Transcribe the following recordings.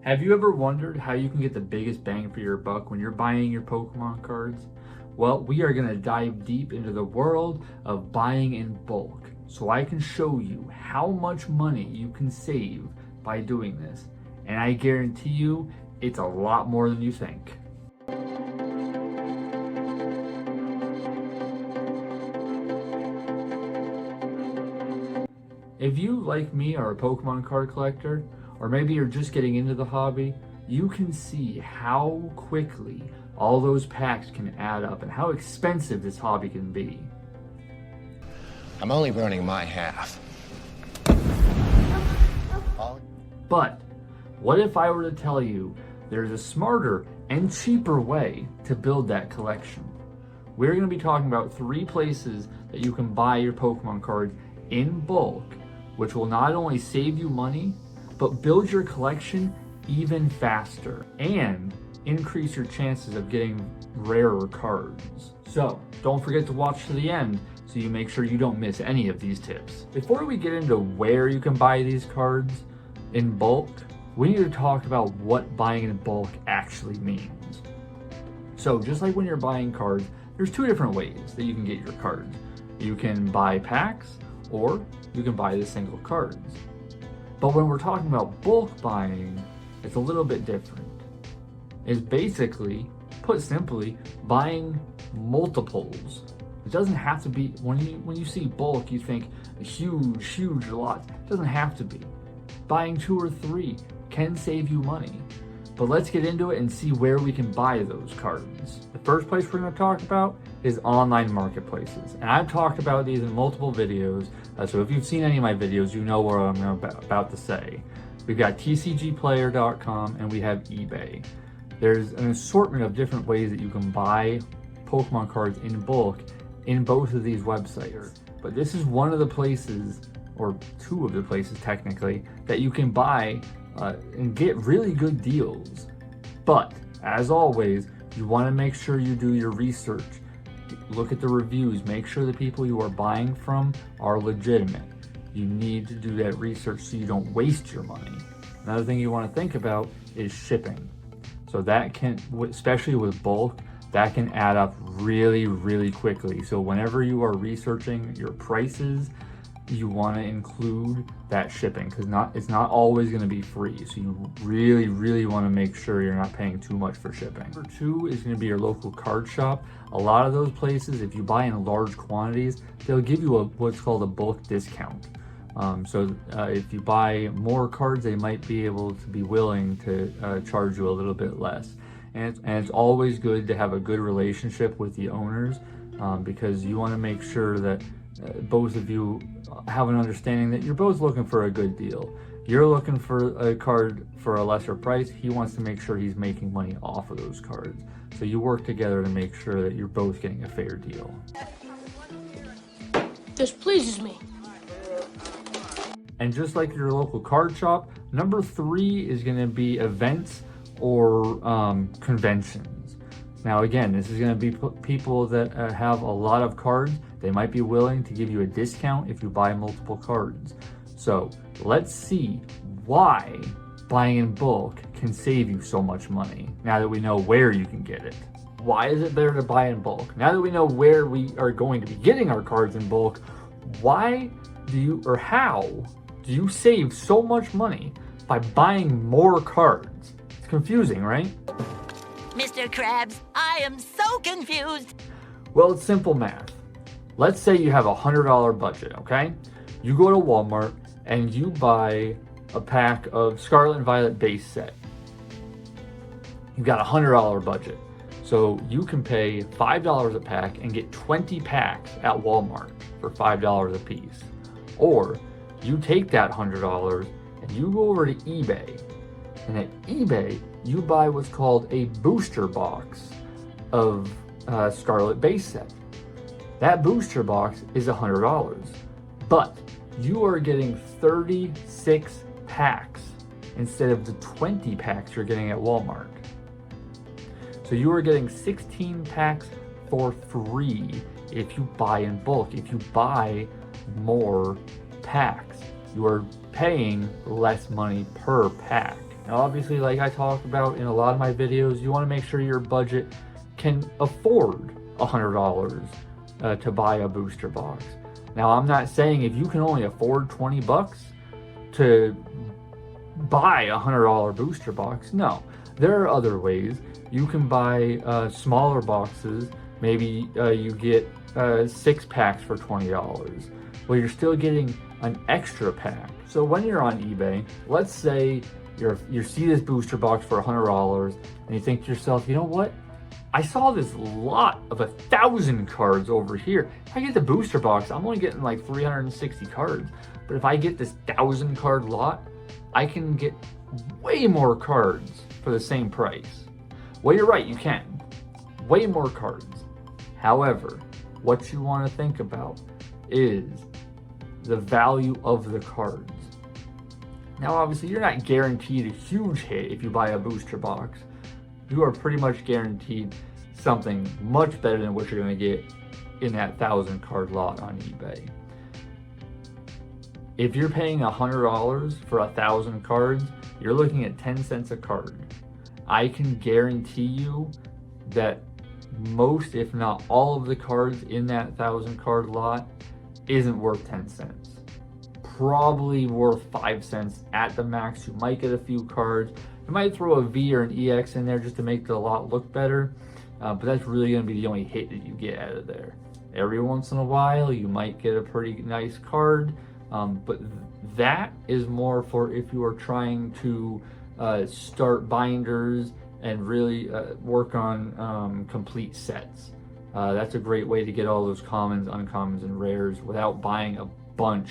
Have you ever wondered how you can get the biggest bang for your buck when you're buying your Pokemon cards? Well, we are going to dive deep into the world of buying in bulk so I can show you how much money you can save by doing this. And I guarantee you, it's a lot more than you think. If you, like me, are a Pokemon card collector, or maybe you're just getting into the hobby, you can see how quickly all those packs can add up and how expensive this hobby can be. I'm only burning my half. But what if I were to tell you there's a smarter and cheaper way to build that collection? We're going to be talking about 3 places that you can buy your Pokemon cards in bulk, which will not only save you money, but build your collection even faster and increase your chances of getting rarer cards. So don't forget to watch to the end so you make sure you don't miss any of these tips. Before we get into where you can buy these cards in bulk, we need to talk about what buying in bulk actually means. So just like when you're buying cards, there's 2 different ways that you can get your cards. You can buy packs or you can buy the single cards. But when we're talking about bulk buying, it's a little bit different. It's basically, put simply, buying multiples. It doesn't have to be, when you see bulk, you think a huge lot. It doesn't have to be. Buying 2 or 3 can save you money. But let's get into it and see where we can buy those cards. The first place we're going to talk about is online marketplaces. And I've talked about these in multiple videos, so if you've seen any of my videos, you know what I'm about to say. We've got tcgplayer.com and we have eBay. There's an assortment of different ways that you can buy Pokemon cards in bulk in both of these websites. But this is one of the places, or 2 of the places technically, that you can buy and get really good deals. But as always, you want to make sure you do your research. Look at the reviews, make sure the people you are buying from are legitimate. You need to do that research so you don't waste your money. Another thing you want to think about is shipping. So that can, especially with bulk, that can add up really quickly. So whenever you are researching your prices, you want to include that shipping because it's not always going to be free. So you really want to make sure you're not paying too much for shipping. Number 2 is going to be your local card shop. A lot of those places, if you buy in large quantities, they'll give you what's called a bulk discount. If you buy more cards, they might be able to be willing to charge you a little bit less. And it's always good to have a good relationship with the owners because you want to make sure that both of you have an understanding that you're both looking for a good deal. You're looking for a card for a lesser price. He wants to make sure he's making money off of those cards. So you work together to make sure that you're both getting a fair deal. This pleases me. And just like your local card shop, number 3 is going to be events or conventions. Now again, this is going to be people that have a lot of cards. They might be willing to give you a discount if you buy multiple cards. So let's see why buying in bulk can save you so much money now that we know where you can get it. Why is it better to buy in bulk? Now that we know where we are going to be getting our cards in bulk, why do you, or how do you save so much money by buying more cards? It's confusing, right? Mr. Krabs, I am so confused. Well, it's simple math. Let's say you have a $100 budget, okay? You go to Walmart and you buy a pack of Scarlet and Violet base set. You've got a $100 budget. So you can pay $5 a pack and get 20 packs at Walmart for $5 a piece. Or you take that $100 and you go over to eBay. And at eBay, you buy what's called a booster box of Scarlet base set. That booster box is $100, but you are getting 36 packs instead of the 20 packs you're getting at Walmart. So you are getting 16 packs for free if you buy in bulk. If you buy more packs, you are paying less money per pack. Now obviously, like I talk about in a lot of my videos, you want to make sure your budget can afford $100 to buy a booster box. Now I'm not saying if you can only afford 20 bucks to buy a $100 booster box. No, there are other ways. You can buy smaller boxes. Maybe you get 6 packs for $20. Well, you're still getting an extra pack. So when you're on eBay, let's say you see this booster box for $100 and you think to yourself, you know what? I saw this lot of 1,000 cards over here. If I get the booster box, I'm only getting like 360 cards. But if I get this 1,000 card lot, I can get way more cards for the same price. Well, you're right, you can. Way more cards. However, what you want to think about is the value of the cards. Now, obviously, you're not guaranteed a huge hit if you buy a booster box. You are pretty much guaranteed something much better than what you're going to get in that 1,000 card lot on eBay. If you're paying $100 for 1,000 cards, you're looking at 10 cents a card. I can guarantee you that most, if not all of the cards in that 1,000 card lot isn't worth 10 cents. Probably worth 5 cents at the max. You might get a few cards. You might throw a V or an EX in there just to make the lot look better, but that's really going to be the only hit that you get out of there. Every once in a while, you might get a pretty nice card, but that is more for if you are trying to start binders and really work on complete sets. That's a great way to get all those commons, uncommons, and rares without buying a bunch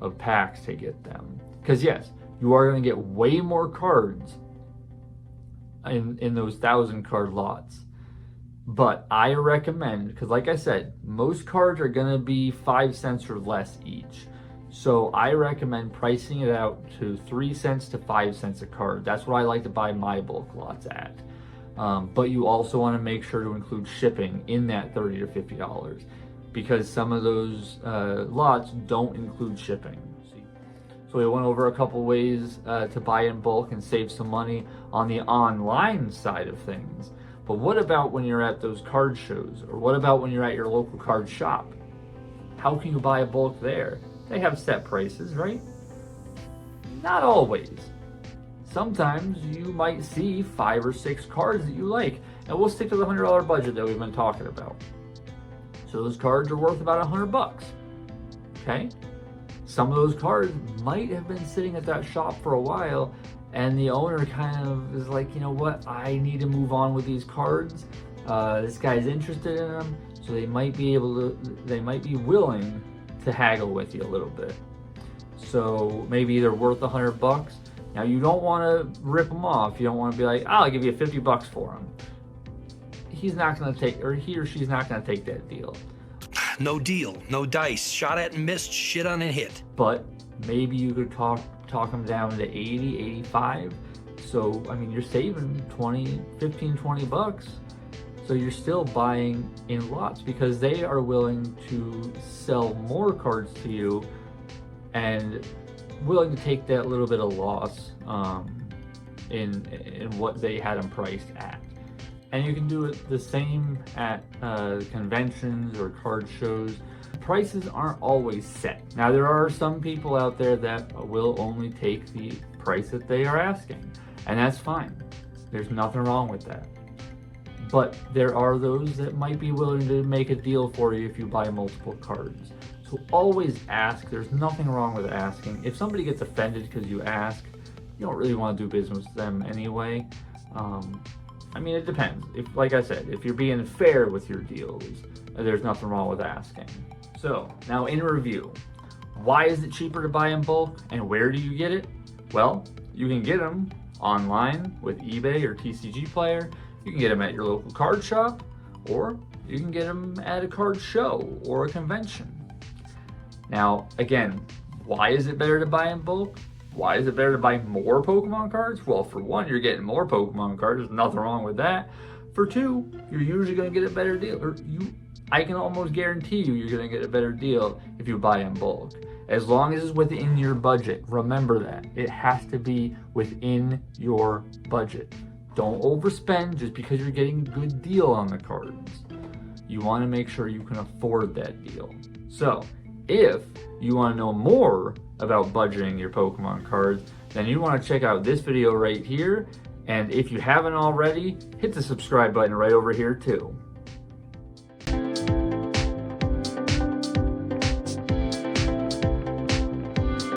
of packs to get them. Because yes, you are going to get way more cards in those 1,000 card lots. But I recommend, because like I said, most cards are going to be 5 cents or less each. So I recommend pricing it out to 3 cents to 5 cents a card. That's what I like to buy my bulk lots at. But you also want to make sure to include shipping in that $30 to $50, because some of those lots don't include shipping. So we went over a couple ways to buy in bulk and save some money on the online side of things. But what about when you're at those card shows? Or what about when you're at your local card shop? How can you buy a bulk there? They have set prices, right? Not always. Sometimes you might see 5 or 6 cards that you like. And we'll stick to the $100 budget that we've been talking about. So those cards are worth about $100. Okay? Some of those cards might have been sitting at that shop for a while, and the owner kind of is like, you know what, I need to move on with these cards. This guy's interested in them, so they might be willing to haggle with you a little bit. So maybe they're worth $100. Now you don't want to rip them off. You don't want to be like, oh, I'll give you $50 for them. He's not going to take, or he or she's not going to take that deal. No deal, no dice, shot at and missed, shit on and hit. But maybe you could talk them down to 80, 85. So, I mean, you're saving 15, 20 bucks. So you're still buying in lots because they are willing to sell more cards to you and willing to take that little bit of loss in what they had them priced at. And you can do it the same at conventions or card shows. Prices aren't always set. Now, there are some people out there that will only take the price that they are asking, and that's fine. There's nothing wrong with that. But there are those that might be willing to make a deal for you if you buy multiple cards. So always ask. There's nothing wrong with asking. If somebody gets offended because you ask, you don't really want to do business with them anyway. I mean, it depends. If, like I said, if you're being fair with your deals, there's nothing wrong with asking. So, now in review, why is it cheaper to buy in bulk and where do you get it? Well, you can get them online with eBay or TCG Player. You can get them at your local card shop, or you can get them at a card show or a convention. Now, again, why is it better to buy in bulk? Why is it better to buy more Pokemon cards? Well, for one, you're getting more Pokemon cards. There's nothing wrong with that. For two, you're usually going to get a better deal. I can almost guarantee you're going to get a better deal if you buy in bulk. as long as it's within your budget. Remember that. It has to be within your budget. Don't overspend just because you're getting a good deal on the cards. You want to make sure you can afford that deal. So, if you want to know more about budgeting your Pokemon cards, then you want to check out this video right here. And if you haven't already, hit the subscribe button right over here too.